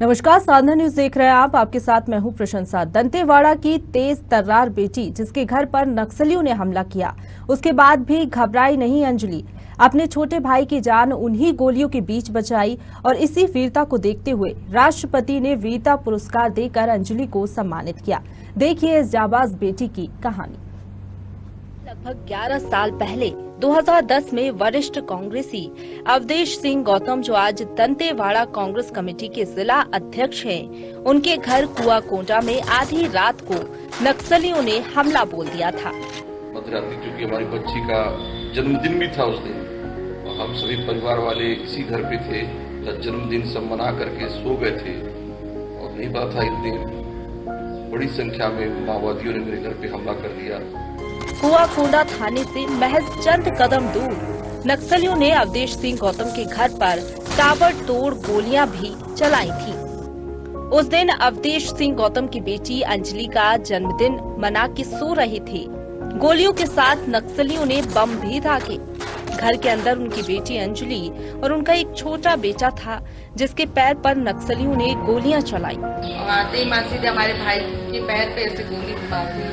नमस्कार, साधना न्यूज देख रहे हैं आप। आपके साथ मैं हूं प्रशंसा। दंतेवाड़ा की तेज तर्रार बेटी जिसके घर पर नक्सलियों ने हमला किया, उसके बाद भी घबराई नहीं अंजलि। अपने छोटे भाई की जान उन्हीं गोलियों के बीच बचाई और इसी वीरता को देखते हुए राष्ट्रपति ने वीरता पुरस्कार देकर अंजलि को सम्मानित किया। देखिए इस जाबाज बेटी की कहानी। लगभग 11 साल पहले 2010 में वरिष्ठ कांग्रेसी अवधेश सिंह गौतम, जो आज दंतेवाड़ा कांग्रेस कमेटी के जिला अध्यक्ष हैं, उनके घर कुआकोंडा में आधी रात को नक्सलियों ने हमला बोल दिया था। मध्यरात्रि, क्योंकि हमारी बच्ची का जन्मदिन भी था उस दिन, और हम सभी परिवार वाले इसी घर पे थे। जन्मदिन सब मना करके सो गए थे और नहीं पता था इतनी बड़ी संख्या में माओवादियों ने मेरे घर पे हमला कर दिया। कुआकोंडा थाने से महज चंद कदम दूर नक्सलियों ने अवधेश सिंह गौतम के घर पर ताबड़तोड़ गोलियां भी चलाई थी। उस दिन अवधेश सिंह गौतम की बेटी अंजलि का जन्मदिन मना के सो रहे थे। गोलियों के साथ नक्सलियों ने बम भी दागे। घर के अंदर उनकी बेटी अंजलि और उनका एक छोटा बेटा था, जिसके पैर पर नक्सलियों ने गोलियां चलाई। आते ही हमारे भाई के पैर पे ऐसे गोली मार दी।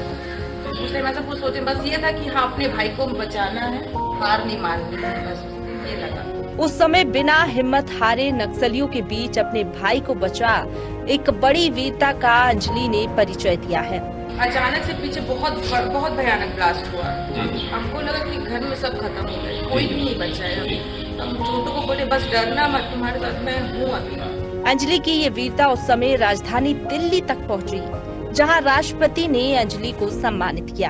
उसने मैं सब कुछ सोचे, बस ये था कि हाँ, अपने भाई को बचाना है, हार नहीं माननी है, बस ये लगा। उस समय बिना हिम्मत हारे नक्सलियों के बीच अपने भाई को बचा एक बड़ी वीरता का अंजलि ने परिचय दिया है। अचानक से पीछे बहुत भयानक ब्लास्ट हुआ। हमको लगा कि घर में सब खत्म हो गए, कोई भी नहीं बचा है। हम छोटों को बोले बस डरना मत, तुम्हारे साथ मैं हूँ अभी। अंजलि की ये वीरता उस समय राजधानी दिल्ली तक पहुँची, जहां राष्ट्रपति ने अंजलि को सम्मानित किया।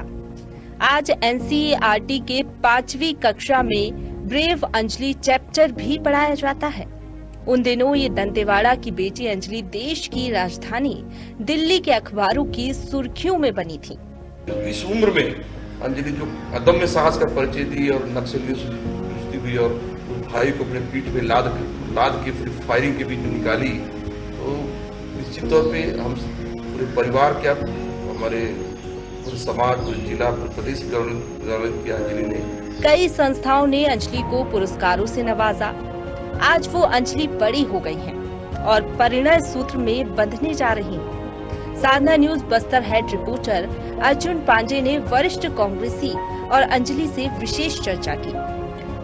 आज एनसीईआरटी के 5वीं कक्षा में ब्रेव अंजलि चैप्टर भी पढ़ाया जाता है। उन दिनों ये दंतेवाड़ा की बेटी अंजलि देश की राजधानी दिल्ली के अखबारों की सुर्खियों में बनी थी। इस उम्र में अंजलि जो अदम्य साहस का परिचय दी और नक्सलियों से कुश्ती हुई और उस भाई को अपने पीठ पे लाद के फिर फायरिंग के बीच में निकाली, तो निश्चित तौर पे हम पूरे परिवार क्या, हमारे पूरे समाज, पूरे जिला, पूरे प्रदेश गौरव किया अंजलि ने। कई संस्थाओं ने अंजलि को पुरस्कारों से नवाजा। आज वो अंजलि बड़ी हो गई हैं और परिणय सूत्र में बंधने जा रही हैं। Sadhna news Bastar head reporter Arjun Pandey ने वरिष्ठ कांग्रेसी और अंजलि से विशेष चर्चा की।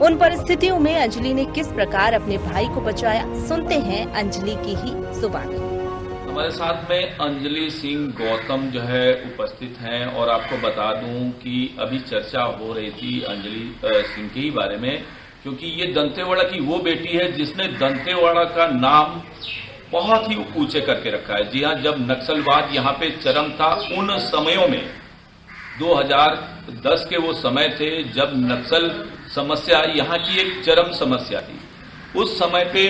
उन परिस्थितियों में अंजलि ने किस प्रकार अपने भाई को बचाया, सुनते हैं अंजलि की ही जुबानी। हमारे साथ में अंजलि सिंह गौतम जो है उपस्थित हैं, और आपको बता दूं कि अभी चर्चा हो रही थी अंजलि सिंह के ही बारे में, क्योंकि ये दंतेवाड़ा की वो बेटी है जिसने दंतेवाड़ा का नाम बहुत ही ऊंचे करके रखा है। जी हाँ, जब नक्सलवाद यहाँ पे चरम था, उन समयों में 2010 के वो समय थे जब नक्सल समस्या यहाँ की एक चरम समस्या थी। उस समय पे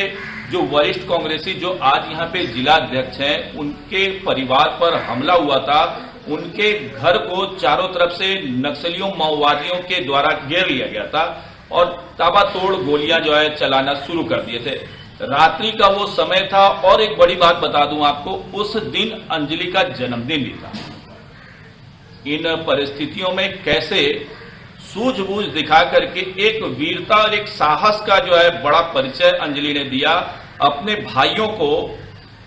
जो वरिष्ठ कांग्रेसी जो आज यहाँ पे जिला अध्यक्ष हैं, उनके परिवार पर हमला हुआ था। उनके घर को चारों तरफ से नक्सलियों माओवादियों के द्वारा घेर लिया गया था और ताबड़तोड़ गोलियां जो है चलाना शुरू कर दिए थे। रात्रि का वो समय था, और एक बड़ी बात बता दूं आपको, उस दिन अंजलि का जन्मदिन भी था। इन परिस्थितियों में कैसे सूझबूझ दिखा करके एक वीरता और एक साहस का जो है बड़ा परिचय अंजलि ने दिया। अपने भाइयों को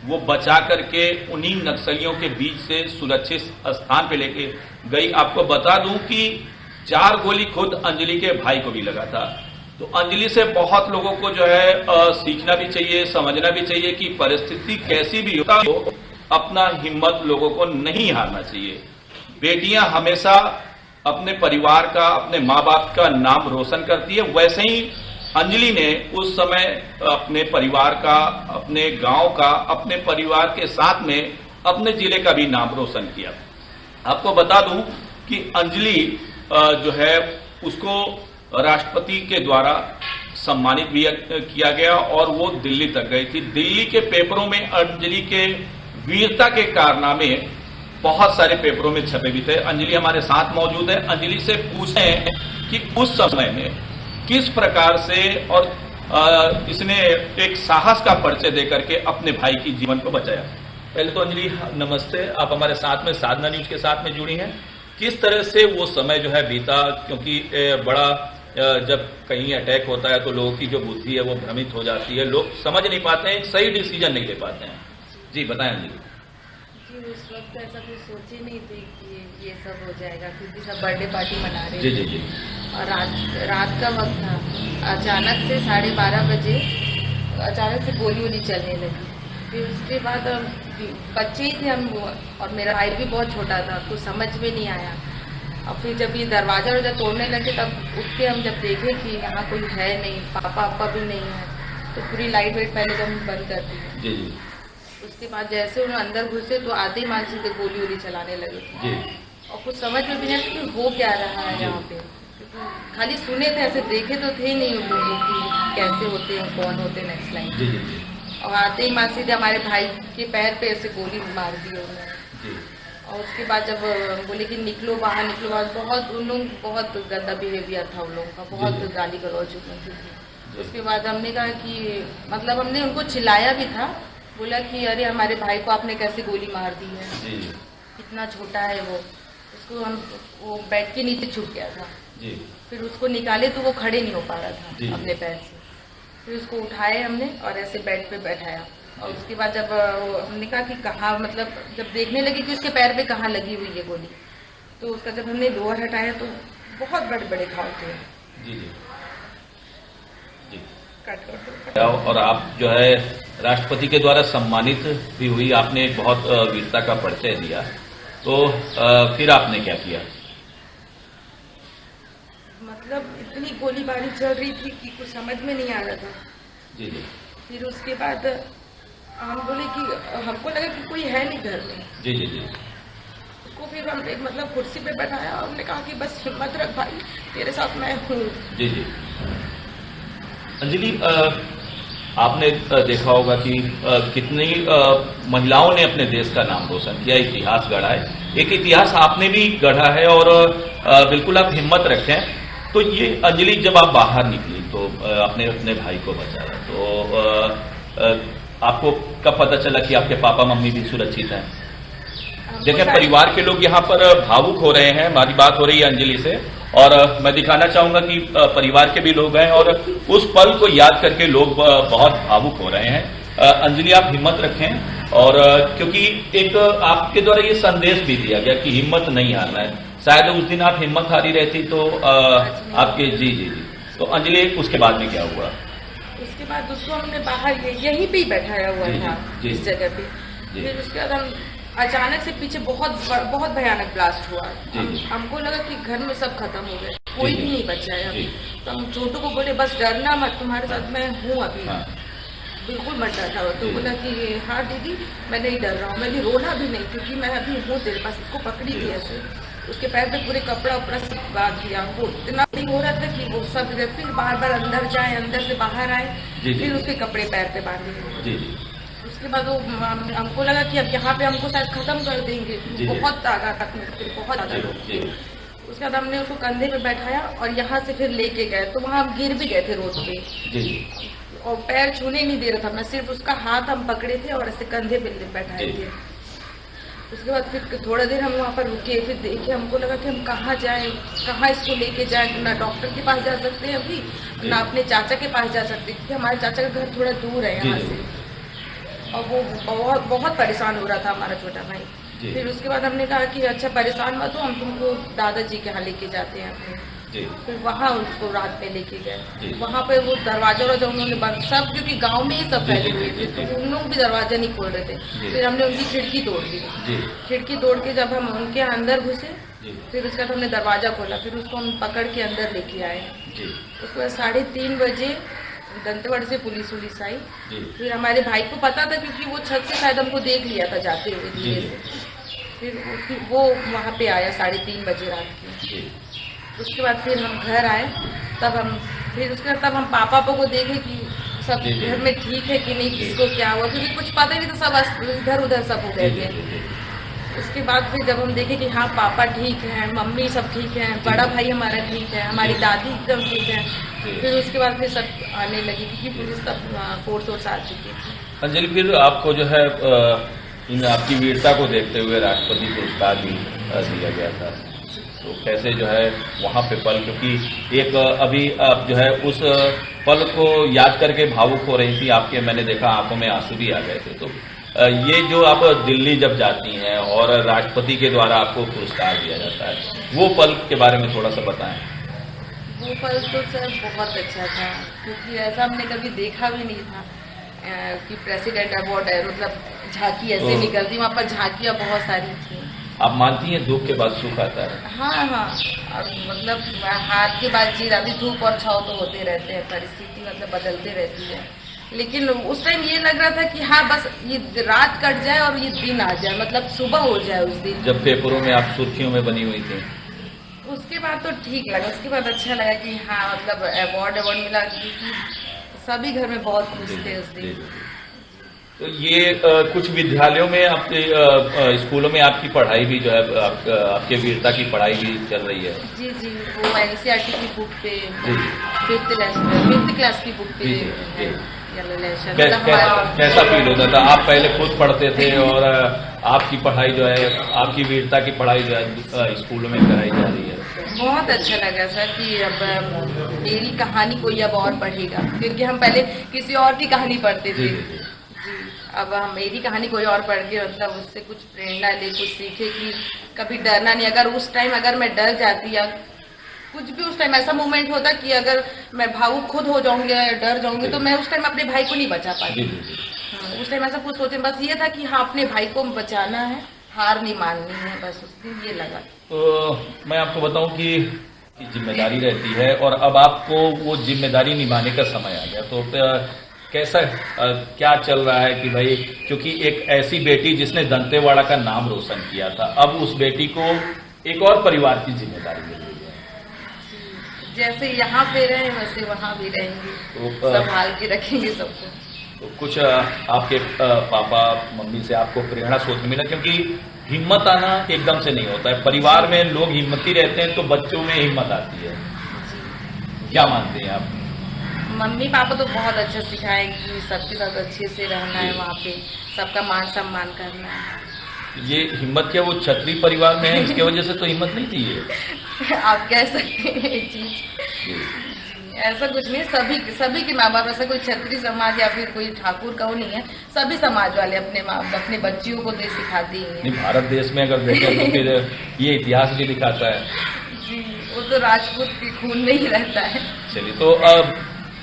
वो बचा करके उन्हीं नक्सलियों के बीच से सुरक्षित स्थान पे लेके गई। आपको बता दूं कि 4 गोली खुद अंजलि के भाई को भी लगा था। तो अंजलि से बहुत लोगों को जो है सीखना भी चाहिए, समझना भी चाहिए कि परिस्थिति कैसी भी हो, अपना हिम्मत लोगों को नहीं हारना चाहिए। बेटियां हमेशा अपने परिवार का, अपने माँ बाप का नाम रोशन करती है। वैसे ही अंजलि ने उस समय अपने परिवार का, अपने गांव का, अपने परिवार के साथ में अपने जिले का भी नाम रोशन किया। आपको बता दूं कि अंजलि जो है उसको राष्ट्रपति के द्वारा सम्मानित भी किया गया और वो दिल्ली तक गई थी। दिल्ली के पेपरों में अंजलि के वीरता के कारनामे बहुत सारे पेपरों में छपे भी थे। अंजलि हमारे साथ मौजूद है। अंजलि से पूछें कि उस समय में किस प्रकार से और इसने एक साहस का परिचय देकर के अपने भाई की जीवन को बचाया। पहले तो अंजलि नमस्ते, आप हमारे साथ में साधना न्यूज के साथ में जुड़ी हैं। किस तरह से वो समय जो है बीता, क्योंकि बड़ा जब कहीं अटैक होता है तो लोगों की जो बुद्धि है वो भ्रमित हो जाती है, लोग समझ नहीं पाते हैं, सही डिसीजन नहीं ले पाते हैं। जी बताएं अंजलि। जी उस वक्त ऐसा कुछ सोचे नहीं थे कि ये सब हो जाएगा, क्योंकि सब बर्थडे पार्टी मना रहे जी थे। जी जी और रात का वक्त था, अचानक से 12:30 बजे अचानक से गोली वोली चलने लगी। फिर उसके बाद बच्चे ही थे हम, और मेरा भाई भी बहुत छोटा था, कुछ समझ में नहीं आया। और फिर जब ये दरवाजा तोड़ने लगे तब उठ के हम जब देखे कि यहाँ कोई है नहीं, पापा भी नहीं है, तो पूरी लाइट वाइट पहले जब हम बंद कर दी। जी जी उसके बाद जैसे उन्हें अंदर घुसे तो आधे मान से गोली वोली चलाने लगे जी और कुछ समझ में भी नहीं आया कि हो क्या रहा है यहाँ पे। खाली सुने थे, ऐसे देखे तो थे नहीं उन लोगों की कैसे होते हैं, कौन होते हैं नेक्स्ट लाइन। जी जी जी और आते ही मान सीधे हमारे भाई के पैर पे ऐसे गोली मार दी उन्होंने। जी और उसके बाद जब बोले कि निकलो बाहर, बहुत उन लोग बहुत गंदा बिहेवियर था उन लोगों का, बहुत जी। गाली गलौज थी। उसके बाद हमने कहा कि मतलब हमने उनको चिल्लाया भी था, बोला कि अरे हमारे भाई को आपने कैसे गोली मार दी है, जी इतना छोटा है वो बेड के नीचे छुप गया था। जी फिर उसको निकाले तो वो खड़े नहीं हो पा रहा जी। था अपने पैर से। फिर उसको उठाए हमने और ऐसे बेड पे बैठाया। और उसके बाद जब हमने कहा कि कहाँ, मतलब जब देखने लगे कि उसके पैर पे कहाँ लगी हुई है गोली, तो उसका जब हमने लोअर हटाया तो बहुत बड़े बड़े घाव थे। जी जी जी कट और आप जो है राष्ट्रपति के द्वारा सम्मानित भी हुई, आपने एक बहुत वीरता का परिचय दिया, तो फिर आपने क्या किया? मतलब इतनी गोलीबारी चल रही थी कि कुछ समझ में नहीं आ रहा था। जी जी फिर उसके बाद हम बोले कि हमको लगा कि कोई है नहीं घर में। जी जी जी उसको फिर हमने मतलब कुर्सी पे बैठाया और हमने कहा कि बस हिम्मत रख भाई, तेरे साथ मैं हूँ। जी जी अंजलि, आपने देखा होगा कि कितनी महिलाओं ने अपने देश का नाम रोशन किया, इतिहास गढ़ा है। एक इतिहास आपने भी गढ़ा है और बिल्कुल आप हिम्मत रखें। तो ये अंजलि, जब आप बाहर निकली तो आपने अपने भाई को बचाया, तो आपको कब पता चला कि आपके पापा मम्मी भी सुरक्षित हैं? देखें, परिवार के लोग यहाँ पर भावुक हो रहे हैं। हमारी बात हो रही है अंजलि से, और मैं दिखाना चाहूंगा कि परिवार के भी लोग हैं और उस पल को याद करके लोग बहुत भावुक हो रहे हैं। अंजलि, आप हिम्मत रखें, और क्योंकि एक आपके द्वारा ये संदेश भी दिया गया कि हिम्मत नहीं हारना है। शायद उस दिन आप हिम्मत हारी रहती तो आपके जी जी जी तो अंजलि, उसके बाद में क्या हुआ? उसके बाद उसको हमने बाहर यहीं पे ही बैठाया हुआ जी, था, जी, इस जगह पे। जी। फिर उसके बाद हम अचानक से पीछे बहुत भयानक ब्लास्ट हुआ। जी। हमको लगा कि घर में सब खत्म हो गए, कोई जी। भी नहीं बचा है अभी। जी। तो हम छोटू को बोले बस डरना मत, तुम्हारे साथ मैं हूँ अभी। हाँ। बिल्कुल मत डरना। तो जी। बोला कि हाँ दीदी मैं नहीं डर रहा हूँ, मैंने रोना भी नहीं, क्योंकि मैं अभी हूँ तेरे पास। उसको पकड़ी थी ऐसे, उसके पैर पे पूरे कपड़ा उपड़ा सब बांध दिया। वो इतना नहीं हो रहा था कि वो सब, फिर बार बार अंदर जाए, अंदर से बाहर आए, जी, जी। फिर उसके कपड़े पैर पे बांधे। जी जी उसके बाद वो हमको लगा कि अब यहाँ पे हमको शायद खत्म कर देंगे। जी। बहुत ताकत में थे, बहुत ज्यादा जी, लोग जी। थे। उसके बाद हमने उसको कंधे पे बैठाया और यहाँ से फिर लेके गए, तो वहाँ हम गिर भी गए थे रोड पे, जी जी और पैर छूने नहीं दे रहा था। मैं सिर्फ उसका हाथ हम पकड़े थे और ऐसे कंधे पे बैठाए जी। थे। उसके बाद फिर थोड़ा देर हम वहाँ पर रुके, फिर देखे, हमको लगा कि हम कहाँ जाएं, कहाँ इसको लेके जाएं। ना डॉक्टर के पास जा सकते हैं अभी, जी। ना अपने चाचा के पास जा सकते, क्योंकि हमारे चाचा का घर थोड़ा दूर है जी, यहाँ जी। से। और वो बहुत परेशान हो रहा था हमारा छोटा भाई। जी। फिर उसके बाद हमने कहा कि अच्छा परेशान मत हो, हम तुमको दादाजी के यहाँ लेके जाते हैं अपने। जी फिर वहाँ उसको रात में लेके जी। गए। वहाँ पे वो दरवाजा उन्होंने बंद, सब क्योंकि गांव में ही सब जी, फैले जी, हुए जी, थे, जी। तो उन लोग भी दरवाजा नहीं खोल रहे थे। जी। फिर हमने उनकी खिड़की तोड़ दी। जी खिड़की तोड़ के जब हम उनके अंदर घुसे, जी फिर उसके बाद हमने दरवाजा खोला, फिर उसको हम पकड़ के अंदर लेके आए। जी उसके बाद 3:30 बजे दंतेवाड़ा से पुलिस आई। जी फिर हमारे भाई को पता था, क्योंकि वो छत से शायद हमको देख लिया था जाते हुए जी, धीरे जी। से। फिर वो वहाँ पे आया 3:30 बजे रात की। जी उसके बाद फिर हम घर आए, तब हम पापा को देखे कि सब जी, जी। घर में ठीक है कि नहीं, किसको क्या हुआ, क्योंकि कुछ पता ही नहीं था, सब इधर उधर सब हो गए थे। उसके बाद फिर जब हम देखे कि हाँ पापा ठीक हैं, मम्मी सब ठीक हैं, बड़ा भाई हमारा ठीक है, हमारी दादी एकदम ठीक है, फिर उसके बाद फिर सब आने लगी, क्योंकि पुलिस तब फोर्स आ चुकी थी। अंजलि, फिर आपको जो है इन आपकी वीरता को देखते हुए राष्ट्रपति पुरस्कार भी दिया गया था, तो कैसे जो है वहाँ पे पल, क्योंकि एक अभी आप जो है उस पल को याद करके भावुक हो रही थी आपके, मैंने देखा आंखों में आंसू भी आ गए थे, तो ये जो आप दिल्ली जब जाती हैं और राष्ट्रपति के द्वारा आपको पुरस्कार दिया जाता है, वो पल के बारे में थोड़ा सा बताएं। वो पल तो सर बहुत अच्छा था, क्योंकि ऐसा हमने कभी देखा भी नहीं था कि प्रेसिडेंट अवार्ड है, मतलब झांकी ऐसे निकलती, वहाँ पर झांकियाँ बहुत सारी थी। आप मानती हैं दुख के बाद सुख आता है? हाँ हाँ, और मतलब हाथ के बाद जीत आती, धूप और छाव तो होते रहते हैं, परिस्थिति मतलब बदलती रहती है, लेकिन उस टाइम ये लग रहा था कि हाँ बस ये रात कट जाए और ये दिन आ जाए, मतलब सुबह हो जाए उस दिन। जब पेपरों में आप सुर्खियों में बनी हुई थी, उसके बाद तो ठीक लगा, उसके बाद अच्छा लगा कि हाँ मतलब अवार्ड मिला, क्योंकि सभी घर में बहुत खुश थे उस दिन। तो ये कुछ विद्यालयों में आपके स्कूलों में आपकी पढ़ाई भी जो है आपके वीरता की पढ़ाई भी चल रही है? जी जी, वो एनसीईआरटी की बुक पे 5th क्लास की बुक पे कैसा फील होता था? आप पहले खुद पढ़ते थे और आपकी पढ़ाई जो है, आपकी वीरता की पढ़ाई जो है स्कूलों में कराई जा रही है। बहुत अच्छा लगा सर कि अब मेरी कहानी कोई अब और पढ़ेगा, क्योंकि हम पहले किसी और की कहानी पढ़ते थे। जी, अब हम मेरी कहानी कोई और पढ़ के मतलब उससे कुछ प्रेरणा ले, कुछ सीखे कि कभी डरना नहीं। अगर उस टाइम अगर मैं डर जाती या कुछ भी उस टाइम ऐसा मोमेंट होता कि अगर मैं भावुक खुद हो जाऊंगी या डर जाऊंगी, तो मैं उस टाइम अपने भाई को नहीं बचा पाती। उस टाइम ऐसा कुछ सोचे, बस ये था कि हाँ अपने भाई को बचाना है, हार नहीं माननी है, बस उस दिन ये लगा। तो मैं आपको बताऊं कि जिम्मेदारी रहती है और अब आपको वो जिम्मेदारी निभाने का समय आ गया, तो कैसा क्या चल रहा है कि भाई, क्योंकि एक ऐसी बेटी जिसने दंतेवाड़ा का नाम रोशन किया था, अब उस बेटी को एक और परिवार की जिम्मेदारी मिल रही है। जैसे यहाँ पे रहे वैसे वहाँ भी रहेंगे, तो संभाल के रखेंगे सबको। तो कुछ आपके पापा मम्मी से आपको प्रेरणा स्रोत मिला? क्योंकि हिम्मत आना एकदम से नहीं होता है, परिवार में लोग हिम्मती रहते हैं तो बच्चों में हिम्मत आती है। क्या मानते हैं आप? मम्मी पापा तो बहुत अच्छा सिखाए कि सबके साथ अच्छे से रहना है, वहाँ पे सबका मान सम्मान करना है। ये हिम्मत क्या वो क्षत्रिय परिवार में है, इसके वजह से तो हिम्मत नहीं थी ये? आप कह सकते हैं ये चीज, ऐसा कुछ नहीं, सभी के माँ बाप, ऐसा कोई क्षत्रिय समाज या फिर कोई ठाकुर का वो नहीं है, सभी समाज वाले अपने बच्चियों को दे सिखाती हैं। भारत देश में अगर देखें तो फिर ये इतिहास भी दिखाता है। जी, वो तो राजपूत के खून में ही रहता है। चलिए, तो अब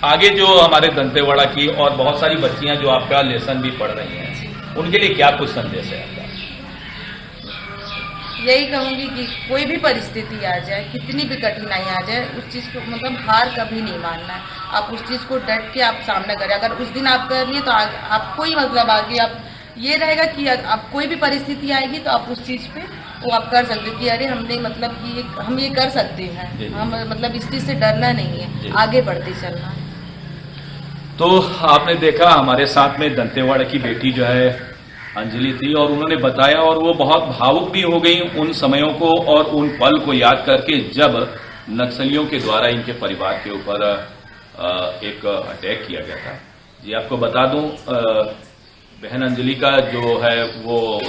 आगे जो हमारे दंतेवाड़ा की और बहुत सारी बच्चियां जो आपका लेसन भी पढ़ रही हैं, उनके लिए क्या कुछ संदेश है आपका? यही कहूंगी कि कोई भी परिस्थिति आ जाए, कितनी भी कठिनाई आ जाए, उस चीज को मतलब हार कभी नहीं मानना है। आप उस चीज को डट के आप सामना करें। अगर उस दिन आप कर लिए तो आपको ही मतलब आगे आप ये रहेगा कि आप कोई भी परिस्थिति आएगी तो आप उस चीज पे वो आप कर सकते हो कि अरे हमने मतलब कि हम ये कर सकते हैं, हम मतलब इस चीज से डरना नहीं है, आगे बढ़ते चलना है। तो आपने देखा हमारे साथ में दंतेवाड़ा की बेटी जो है अंजलि थी, और उन्होंने बताया, और वो बहुत भावुक भी हो गई उन समयों को और उन पल को याद करके जब नक्सलियों के द्वारा इनके परिवार के ऊपर एक अटैक किया गया था। जी, आपको बता दूं, बहन अंजलि का जो है वो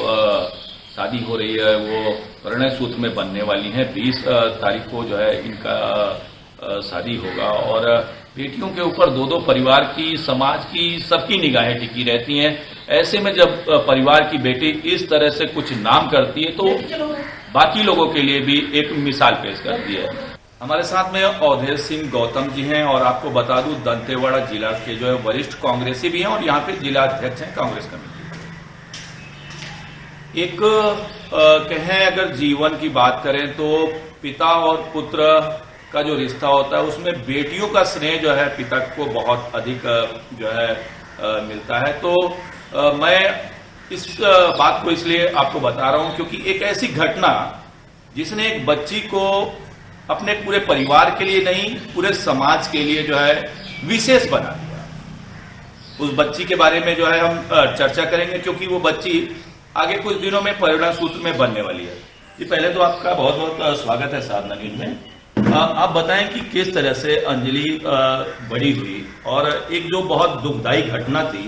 शादी हो रही है, वो परिणय सूत्र में बनने वाली है। 20 तारीख को जो है इनका शादी होगा, और बेटियों के ऊपर दो परिवार की, समाज की, सबकी निगाहें टिकी रहती हैं। ऐसे में जब परिवार की बेटी इस तरह से कुछ नाम करती है तो बाकी लोगों के लिए भी एक मिसाल पेश करती है। हमारे साथ में अवधेश सिंह गौतम जी हैं, और आपको बता दूं दंतेवाड़ा जिला के जो है वरिष्ठ कांग्रेसी भी हैं और यहाँ पे जिला अध्यक्ष हैं कांग्रेस कमेटी। एक कहें अगर जीवन की बात करें तो पिता और पुत्र का जो रिश्ता होता है उसमें बेटियों का स्नेह जो है पिता को बहुत अधिक जो है मिलता है। तो मैं इस बात को इसलिए आपको बता रहा हूं क्योंकि एक ऐसी घटना जिसने एक बच्ची को अपने पूरे परिवार के लिए नहीं, पूरे समाज के लिए जो है विशेष बना दिया। उस बच्ची के बारे में जो है हम चर्चा करेंगे, क्योंकि वो बच्ची आगे कुछ दिनों में परिणय सूत्र में बनने वाली है। जी, पहले तो आपका बहुत बहुत स्वागत है साधना न्यूज में। आप बताएं कि किस तरह से अंजलि बड़ी हुई, और एक जो बहुत दुखदायी घटना थी,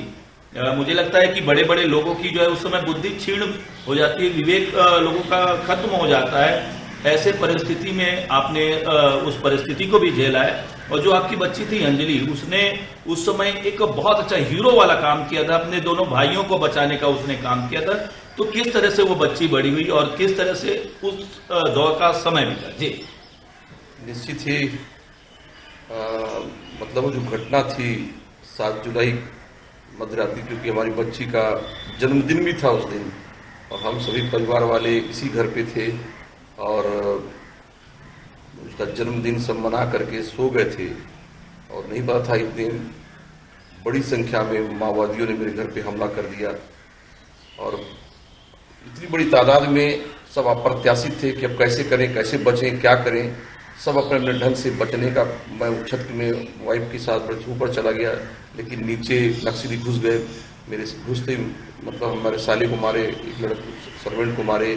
मुझे लगता है कि बड़े बड़े लोगों की जो है उस समय बुद्धि क्षीण हो जाती है, विवेक लोगों का खत्म हो जाता है। ऐसे परिस्थिति में आपने उस परिस्थिति को भी झेला है, और जो आपकी बच्ची थी अंजलि, उसने उस समय एक बहुत अच्छा हीरो वाला काम किया था, अपने दोनों भाइयों को बचाने का उसने काम किया था। तो किस तरह से वो बच्ची बड़ी हुई और किस तरह से उस दौर का समय बीता? जी निश्चित ही मतलब वो जो घटना थी 7 जुलाई मध्यरात्रि, क्योंकि हमारी बच्ची का जन्मदिन भी था उस दिन और हम सभी परिवार वाले इसी घर पे थे और उसका जन्मदिन सब मना करके सो गए थे और नहीं पता था इतनी बड़ी संख्या में माओवादियों ने मेरे घर पे हमला कर दिया और इतनी बड़ी तादाद में सब अप्रत्याशित थे कि अब कैसे करें, कैसे बचें, क्या करें। सब अपने अपने ढंग से बचने का, मैं छत में वाइफ के साथ ऊपर चला गया, लेकिन नीचे नक्सली घुस गए। मेरे घुसते मतलब हमारे साले को मारे, एक लड़के सर्वेंट को मारे,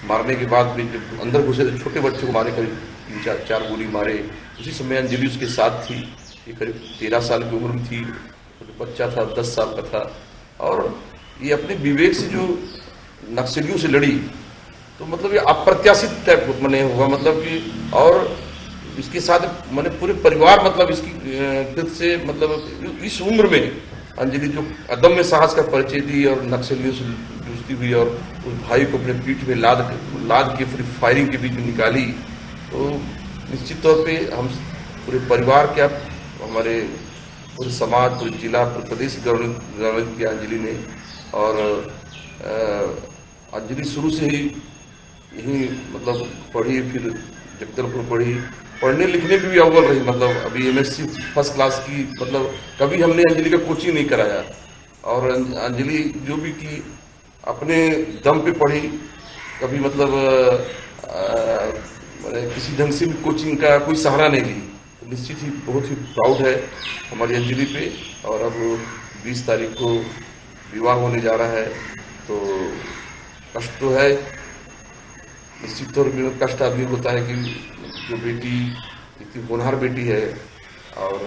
मारने के बाद भी जब अंदर घुसे तो छोटे बच्चों को मारे, करीब 3-4 गोली मारे। उसी समय अंजलि उसके साथ थी, ये करीब 13 साल की उम्र में थी, बच्चा था 10 साल का था और ये अपने विवेक से जो नक्सलियों से लड़ी, तो मतलब ये अप्रत्याशित टाइप मैंने हुआ, मतलब कि और इसके साथ मैंने पूरे परिवार मतलब इसकी फिर से मतलब इस उम्र में अंजलि जो अदम्य साहस का परिचय दी और नक्सलियों से जूझती हुई और उस भाई को अपने पीठ में लाद के फिर फायरिंग के बीच में निकाली, तो निश्चित तौर पे हम पूरे परिवार क्या, हमारे पूरे समाज, पूरे जिला, पूरे प्रदेश गौरवित किया अंजलि ने। और अंजलि शुरू से ही यही मतलब पढ़ी, फिर जगदलपुर पढ़ी, पढ़ने लिखने में भी अव्वल रही, मतलब अभी MSc फर्स्ट क्लास की, मतलब कभी हमने अंजलि का कोचिंग नहीं कराया और अंजलि जो भी की अपने दम पे पढ़ी, कभी मतलब किसी ढंग से भी कोचिंग का कोई सहारा नहीं ली। तो निश्चित ही बहुत ही प्राउड है हमारी अंजलि पे। और अब 20 तारीख को विवाह होने जा रहा है, तो कष्ट तो है, निश्चित तौर पर कष्ट आदमी होता है कि जो बेटी इतनी होनहार बेटी है और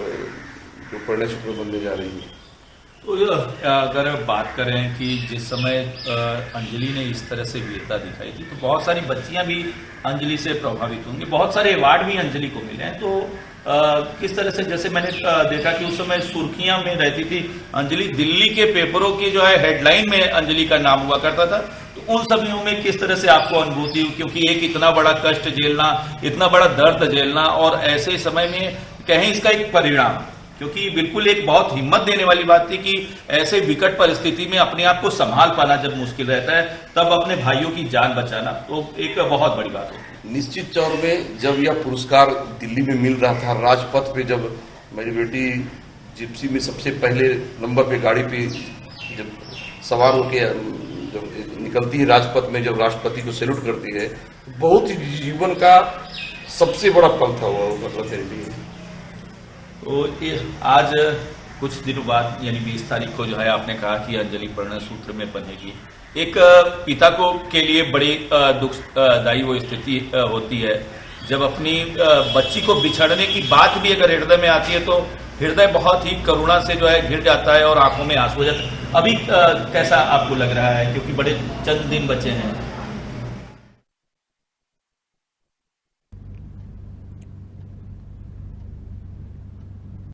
जो पढ़ने शुरू बनने जा रही है। तो अगर बात करें कि जिस समय अंजलि ने इस तरह से वीरता दिखाई थी, तो बहुत सारी बच्चियां भी अंजलि से प्रभावित होंगी, बहुत सारे अवार्ड भी अंजलि को मिले हैं। तो किस तरह से, जैसे मैंने देखा कि उस समय सुर्खियां में रहती थी अंजलि, दिल्ली के पेपरों की जो है हेडलाइन में अंजलि का नाम हुआ करता था, तो उन सभी में किस तरह से आपको अनुभूति हुई? क्योंकि एक इतना बड़ा कष्ट झेलना, इतना बड़ा दर्द झेलना और ऐसे समय में कहें इसका एक परिणाम, क्योंकि बिल्कुल एक बहुत हिम्मत देने वाली बात थी कि ऐसे विकट परिस्थिति में अपने आप को संभाल पाना जब मुश्किल रहता है, तब अपने भाइयों की जान बचाना तो एक बहुत बड़ी बात होती है। निश्चित तौर में जब यह पुरस्कार दिल्ली में मिल रहा था, राजपथ पे जब मेरी बेटी जिप्सी में सबसे पहले नंबर पे गाड़ी पे जब सवार होके जब निकलती है राजपथ में, जब राष्ट्रपति को सैल्यूट करती है, बहुत ही जीवन का सबसे बड़ा पल था वो, मतलब मेरे लिए। तो आज कुछ दिनों बाद यानी 20 तारीख को जो है आपने कहा कि अंजलि परिणय सूत्र में बनेगी। एक पिता को के लिए बड़ी दुखदायी वो स्थिति होती है जब अपनी बच्ची को बिछड़ने की बात भी अगर हृदय में आती है तो हृदय बहुत ही करुणा से जो है घिर जाता है और आंखों में आंसू हो जाते हैं। अभी कैसा आपको लग रहा है, क्योंकि बड़े चंद दिन बचे हैं?